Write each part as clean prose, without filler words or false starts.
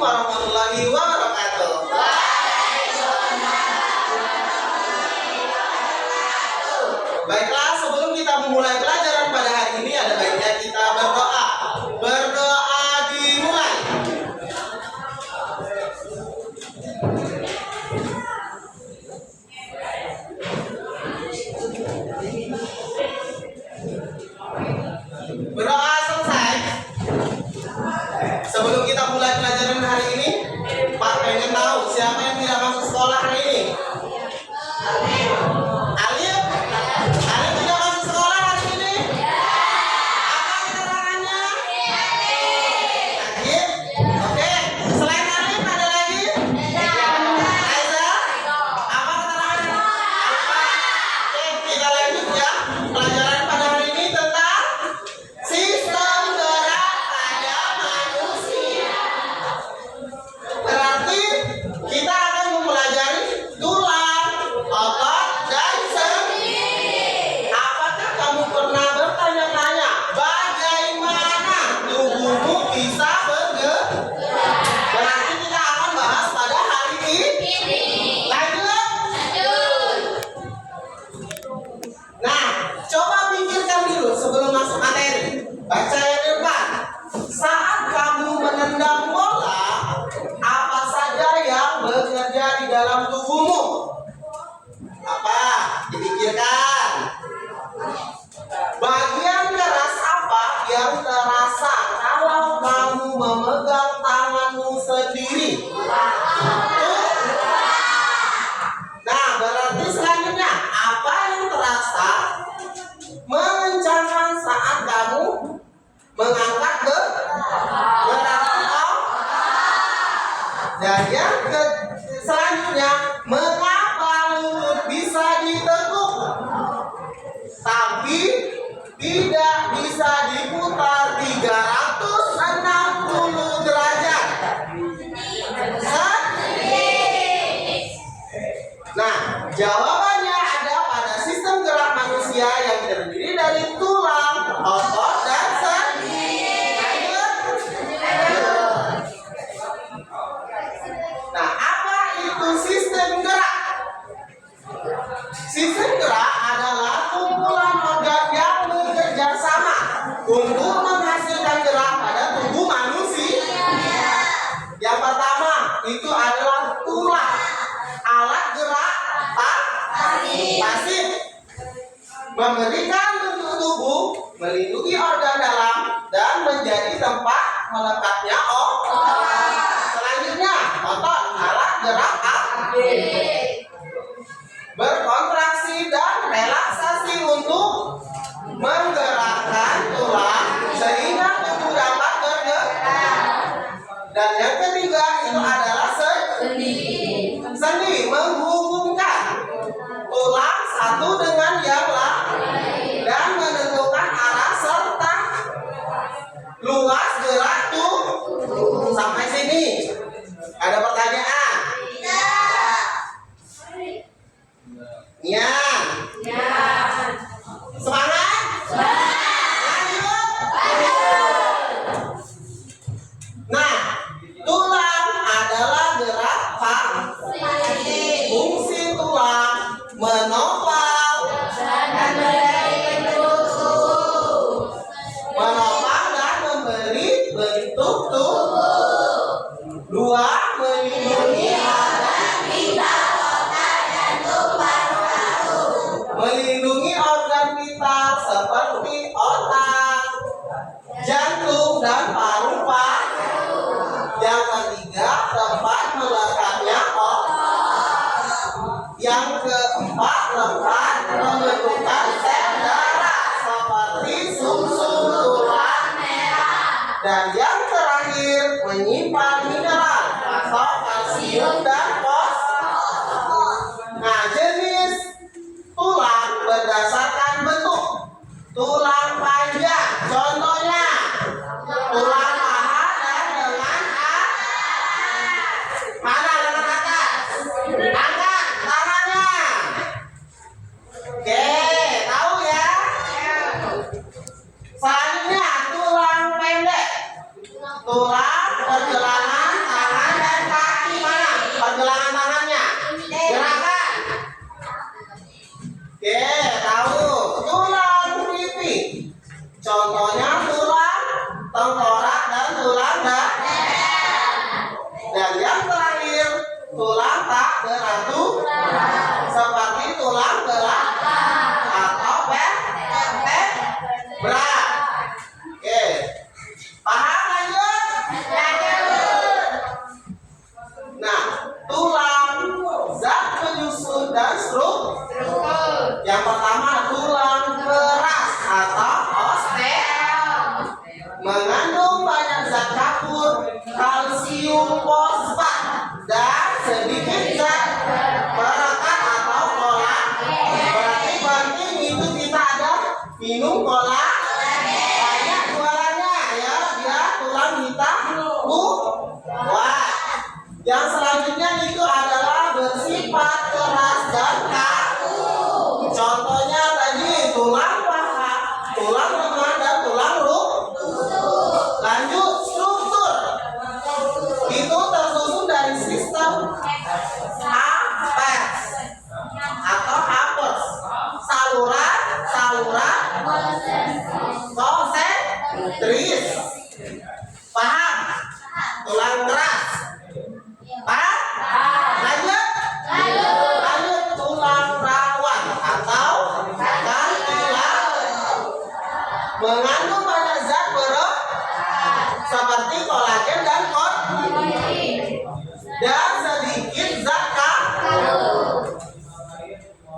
warahmatullahi wabarakatuh. Baiklah, sebelum kita memulai pelajaran pada hari ini, ada baiknya kita berdoa. Berdoa dimulai. Berdoa selesai. Sebelum kita mulai pelajaran hari ini, Pak pengen tahu siapa yang tidak masuk sekolah hari ini? Alif? Alif tidak masuk sekolah hari ini? Apa keterangannya? Alif? Oke. Selain Alif ada lagi? Aiza? Apa keterangannya? Oke, kita lanjut ya. Pelajaran pada hari ini tentang sistem gerak pada manusia. Berarti kita akan mempelajari tulang, otot, dan sendi. Apakah kamu pernah bertanya-tanya bagaimana tubuhmu bisa bergerak? Berarti kita akan bahas pada hari ini. Lanjut. Nah, coba pikirkan dulu sebelum masuk materi. Baca yang depan. Saat kamu menendang bola, apa saja yang bekerja di dalam tubuhmu? Apa? Dipikirkan. Bagian keras apa yang terasa kalau kamu memegang tanganmu sendiri? Nah, berarti selanjutnya apa yang terasa mengencangkan saat kamu mengangkat berat? Dan yang selanjutnya, mengapa lutut bisa ditekuk tapi tidak bisa diputar 360 derajat? Nah, jawabannya ada pada sistem gerak manusia yang terdiri dari tulang, otot, dan sendi. Nah, apa itu sistem gerak? Sistem gerak adalah kumpulan organ yang bekerja sama untuk menghasilkan gerak pada tubuh manusia. Yang pertama itu adalah tulang, alat gerak pasif, memberikan bentuk tubuh, melindungi organ dalam, dan menjadi tempat melekatnya otot. Selanjutnya, otot, alat gerak aktif, berkontraksi dan relaksasi untuk menggerakkan tulang sehingga tubuh dapat bergerak. Dan yang ketiga itu adalah sendi. Sendi menghubungkan tulang satu dengan yang lain dan menentukan arah serta luas gerak tubuh. Sampai sini ada pertanyaan? Ya. Semangat? Lanjut. Nah, tulang adalah gerak fungsi tulang menopang dan memberi bentuk tubuh. Dua, melindungi organ vital, melindungi organ vital seperti otak, jantung, dan paru-paru. Yang ketiga, tempat melekatnya otot. Yang keempat, tempat pembentukan sel darah seperti sumsum tulang merah. Dan yang terakhir, menyimpan mineral atau kalsium dan fosfor. Nah, jenis tulang berdasarkan bentuk. Tulang panjang, contohnya tulang paha dan lengan atas. Mana lengan atas? Angkat tangannya. Oke, tahu ya? Selanjutnya tulang pendek. Tulang pergelangan tangan Contohnya tulang tengkorak dan tulang dada. Dan yang terakhir tulang tak beratur seperti tulang belakang atau vertebra. Oke, paham? Lanjut. Nah, tulang zat penyusun dan struktur. Yang pertama tulang keras atau osteoid, mengandung banyak zat kapur, kalsium, fosfat, dan sedikit zat perekat atau kolagen. Berarti penting itu kita ada minum kolagen. Banyak jualannya ya, dia tulang hitam kuat. Yang selanjutnya itu adalah bersifat keras dan kaku. Contohnya tadi tulang paha, tulang lengan, dan tulang rusuk. Lanjut, struktur. Itu tersusun dari sistem HAPS atau HAPS. Saluran konsentris. Paham? Tulang keras. Paham? Lanjut tulang rawan atau kartilage, mengandung banyak zat berat seperti kolagen dan kollagen dan sedikit zat kapur.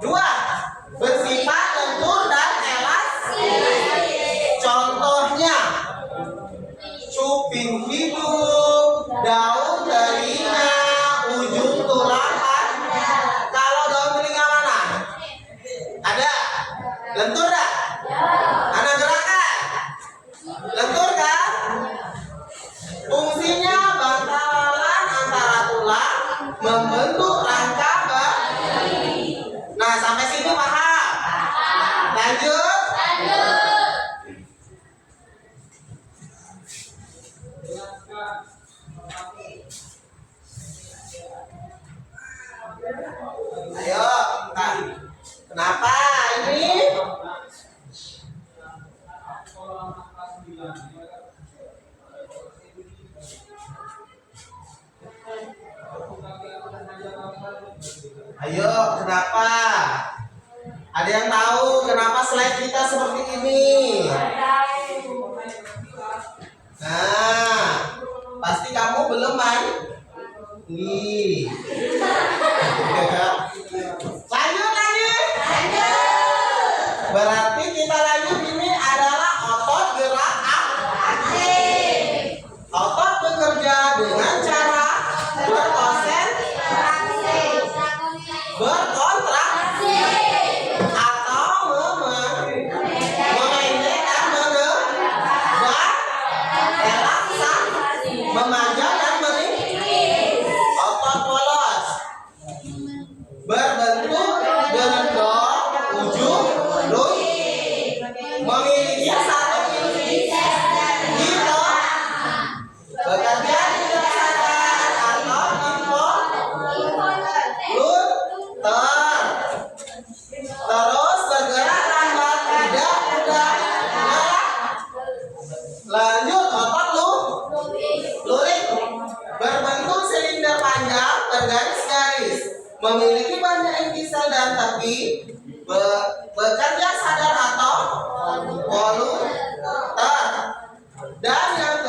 Dua, bersifat lentur dan elastis. Contohnya cuping hidung, daun telinga, ujung tulang. Kalau daun telinga mana? Ada? Lentur dah? Ada gerakan? Lentur kan? Fungsinya bantalan antara tulang membentuk rangka bayi. Nah, sampai situ paham? Lanjut. Ayo, Kak. Kenapa ini? Ayo, kenapa? Ada yang tahu kenapa slide kita seperti ini? Nah, pasti kamu belum main. Nih. Lanjut lagi. Berarti kita lanjut, ini adalah otot gerak aktif. Otot bekerja dengan cara berkontraksi atau memendek dan relaksasi, memanjang dan menipis. Otot polos berbentuk gendong ujung luit, memiliki satu gitu, bekerja tidak sadar atau involuntary, terus bergerak lambat, tidak mudah menyerah. Lanjut, otot lurik berbentuk silinder panjang bergaris-garis, memiliki banyak inti sel dan tepi, bekerja sadar atau volunter. Dan yang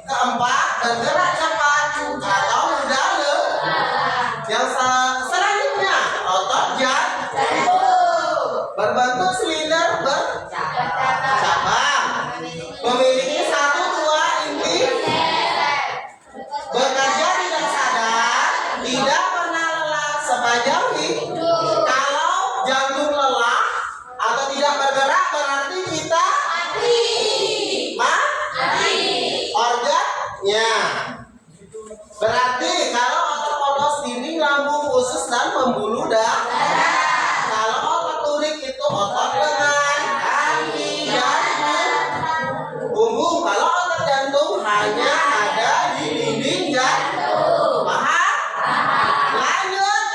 keempat, bergerak cepat atau mudah lelah. Yang selanjutnya otot jantung berbentuk silinder bercabang, memiliki 1-2 inti, bekerja tidak sadar, tidak pernah lelah sepanjang hidup. Kalau jantung lelah atau tidak bergerak berarti kita mati organnya. Berarti kalau otot polos dinding lambung, usus, dan pembuluh darah. Kalau otot lurik itu otot lengan, kaki, dan punggung. Kalau otot jantung hanya ada di dinding jantung. Paham? Lanjut.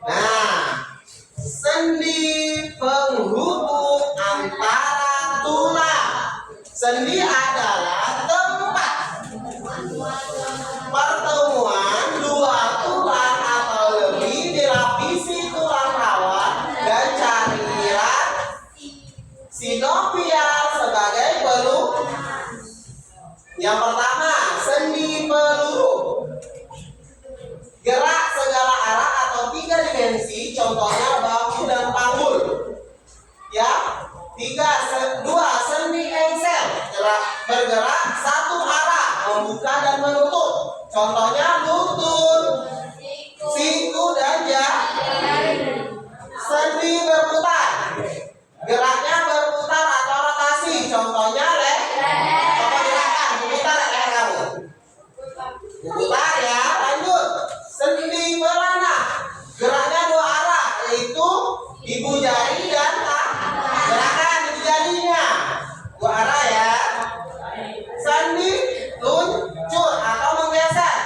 Nah, sendi penghubung antara tulang. Sendi adalah tempat pertemuan dua tulang atau lebih dilapisi tulang rawa dan cairan sinovial sebagai peluru. Yang pertama, sendi peluru. Gerak segala arah atau tiga dimensi, contohnya bahu dan panggul. Ya, dua sendi engsel, bergerak satu arah, membuka dan menutup. Contohnya lutut, siku dan jari. Sendi berputar, geraknya berputar atau rotasi. Contohnya leher. Coba gerakan, putar leher kamu. Putar ya, lanjut. Sendi pelana, geraknya dua arah, yaitu ibu jari dan gerakan ibu jarinya dua arah ya. Sendi luncur atau menggeser,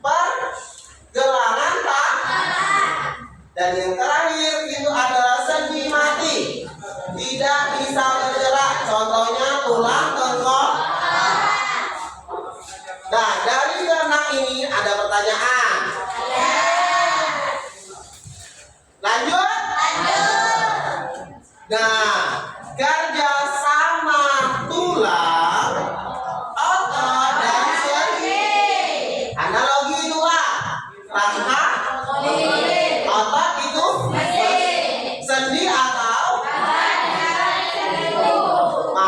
pergelangan tangan. Dan yang terakhir itu adalah sendi mati, tidak bisa bergerak, contohnya tulang tengkorak. Nah, dari keenam ini ada pertanyaan. Lanjut. Nah, kerja sama tulang, otot dan sendi. Analogi dua. Rangka otot itu sendi atau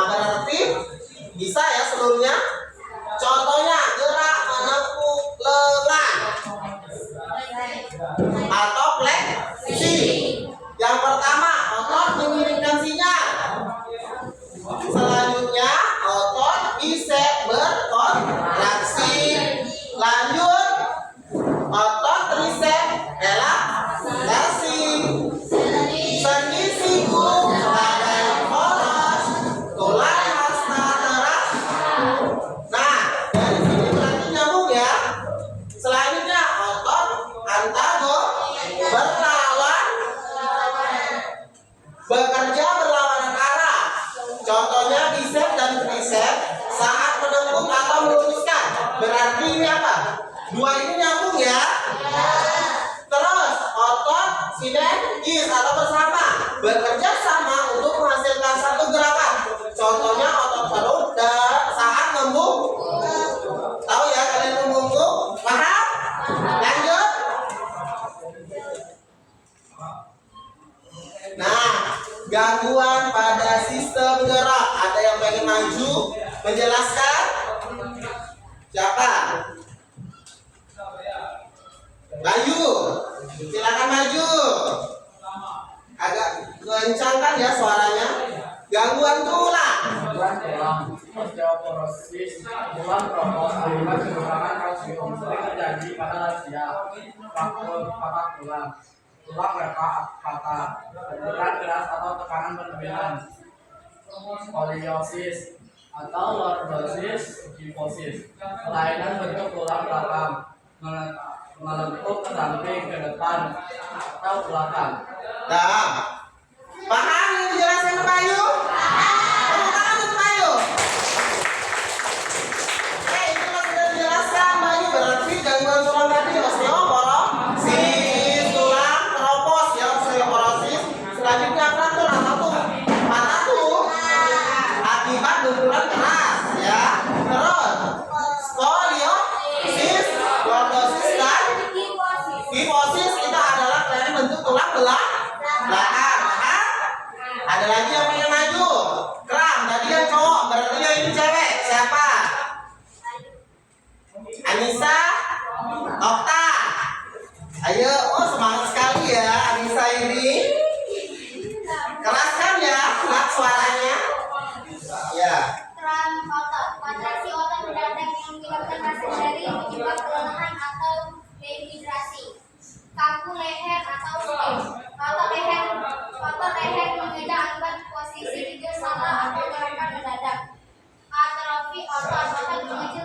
berarti bisa ya seluruhnya. Contohnya gerak menepuk lengan atau fleksi. Yang pertama, otot mengirimkan sinyal. Selanjutnya, otot bisep berkontraksi. Lanjut, otot trisep relaksasi. Sendi siku sebagai poros, tulang hasta teras. Nah, dari sini berarti nyambung ya. Selanjutnya, otot antagonis bekerja berlawanan arah. Contohnya bisep dan tricep saat menepuk atau meluruskan. Berarti ini apa? Dua ini nyambung ya. Terus otot sinergis atau bersama, bekerja sama untuk menghasilkan satu gerakan. Contohnya otot perut saat membungkuk. Tahu ya kalian membungkuk? Paham? Lanjut. Nah, gangguan pada sistem gerak. Ada yang pengen maju menjelaskan? Siapa? Maju. Silakan maju. Agak kencangkan ya suaranya. Gangguan tulang. Gangguan tulang, osteoporosis, tulang kronos akibat kekurangan kalsium sering terjadi pada lansia, fraktur patah tulang, tulang retak patah, benturan keras atau tekanan berlebihan, skoliosis atau lordosis, kifosis, kelainan bentuk tulang belakang, melentuk ke samping, ke depan atau belakang. Nah, paham yang dijelaskan ke Bayu? Tepuk tangan untuk Bayu. Oke, itulah sudah dijelaskan Bayu. Berarti gangguan tulang tadi osteoporosis, tulang keropos ya, osteoporosis. Selanjutnya fraktur atau patah tuh akibat benturan keras ya. Terus skoliosis, lordosis dan kifosis itu adalah kelainan bentuk tulang belakang. Ada lagi yang pengen maju. Kram, tadi yang cowok, berarti yang ini cewek. Siapa? Anissa, Okta. Ayo, oh semangat sekali ya Anissa ini. Keraskan ya, keras suaranya. Ya. Kram otot, kontraksi otot mendadak yang menyebabkan rasa nyeri, menyebabkan kelelahan atau dehidrasi. Kaku leher atau stroke. Otot leher mengedang akibat posisi tidur salah atau gerakan mendadak. Atrofi otot mengejar